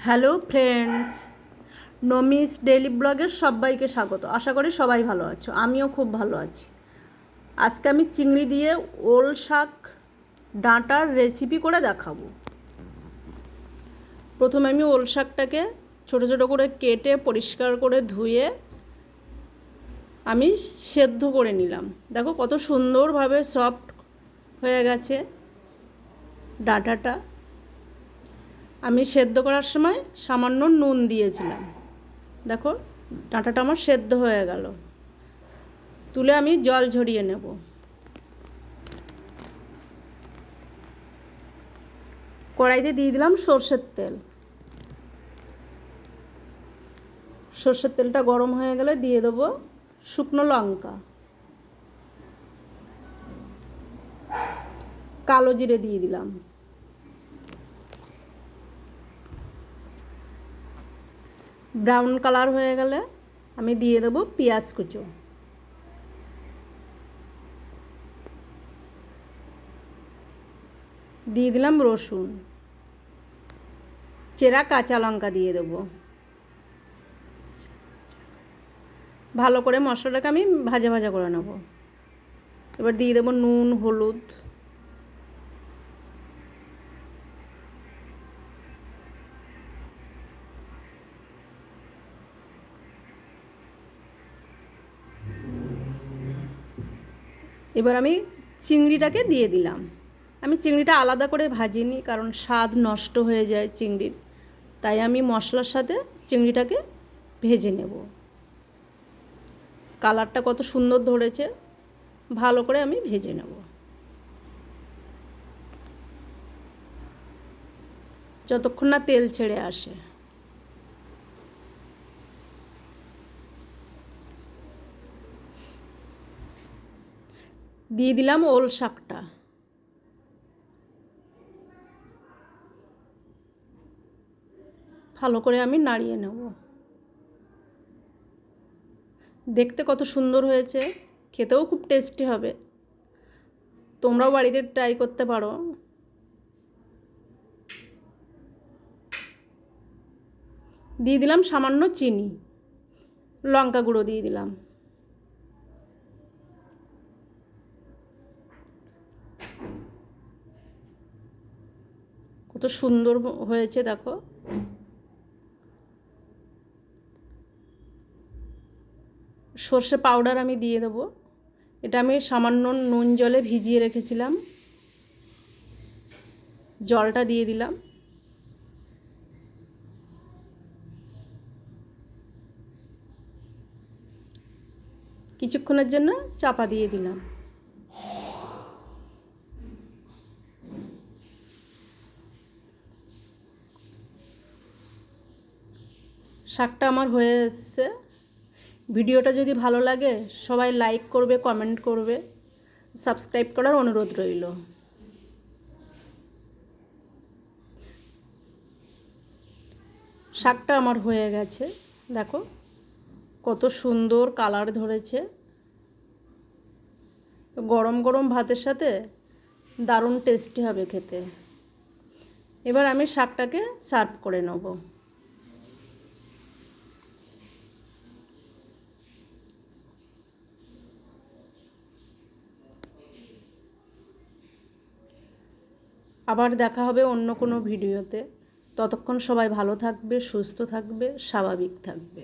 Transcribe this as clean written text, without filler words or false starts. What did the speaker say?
Hello friends, নমিস daily ব্লগের সবাইকে স্বাগত। আশা করি সবাই ভালো আছো, আমিও খুব ভালো আছি। আজকে আমি চিংড়ি দিয়ে ওল শাক ডাঁটার রেসিপি করে দেখাবো। প্রথমে আমি ওল শাকটাকে ছোটো ছোটো করে কেটে পরিষ্কার করে ধুয়ে আমি সেদ্ধ করে নিলাম। দেখো কত সুন্দরভাবে সফট হয়ে গেছে ডাঁটাটা। আমি সেদ্ধ করার সময় সামান্য নুন দিয়েছিলাম। দেখো ডাঁটাটা আমার সেদ্ধ হয়ে গেল। তুলে আমি জল ঝরিয়ে নেব। কড়াইতে দিয়ে দিলাম সর্ষের তেল। সর্ষের তেলটা গরম হয়ে গেলে দিয়ে দেবো শুকনো লঙ্কা, কালো জিরে দিয়ে দিলাম। ব্রাউন কালার হয়ে গেলে আমি দিয়ে দেবো পেঁয়াজ কুচো, দিয়ে দিলাম রসুন, চেরা কাঁচা লঙ্কা দিয়ে দেবো। ভালো করে মশলাটাকে আমি ভাজা ভাজা করে নেব। এবার দিয়ে দেবো নুন, হলুদ, এবার আমি চিংড়িটাকে দিয়ে দিলাম। আমি চিংড়িটা আলাদা করে ভাজিনি, কারণ স্বাদ নষ্ট হয়ে যায় চিংড়ির, তাই আমি মশলার সাথে চিংড়িটাকে ভেজে নেব। কালারটা কত সুন্দর ধরেছে, ভালো করে আমি ভেজে নেব যতক্ষণ না তেল ছেড়ে আসে। দিয়ে দিলাম ওল শাকটা। ভালো করে আমি নাড়িয়ে নেব। দেখতে কত সুন্দর হয়েছে, খেতেও খুব টেস্টি হবে। তোমরাও বাড়িতে ট্রাই করতে পারো। দিয়ে দিলাম সামান্য চিনি, লঙ্কা গুঁড়ো দিয়ে দিলাম। কত সুন্দর হয়েছে দেখো। সর্ষে পাউডার আমি দিয়ে দেবো। এটা আমি সামান্য নুন জলে ভিজিয়ে রেখেছিলাম, জলটা দিয়ে দিলাম। কিছুক্ষণের জন্য চাপা দিয়ে দিলাম। শাকটা আমার হয়ে এসছে। ভিডিওটা যদি ভালো লাগে সবাই লাইক করবে, কমেন্ট করবে, সাবস্ক্রাইব করার অনুরোধ রইল। শাকটা আমার হয়ে গেছে, দেখো কত সুন্দর কালার ধরেছে। গরম গরম ভাতের সাথে দারুণ টেস্টি হবে খেতে। এবার আমি শাকটাকে সার্ভ করে নেব। আবার দেখা হবে অন্য কোনো ভিডিওতে। ততক্ষণ সবাই ভালো থাকবে, সুস্থ থাকবে, স্বাভাবিক থাকবে।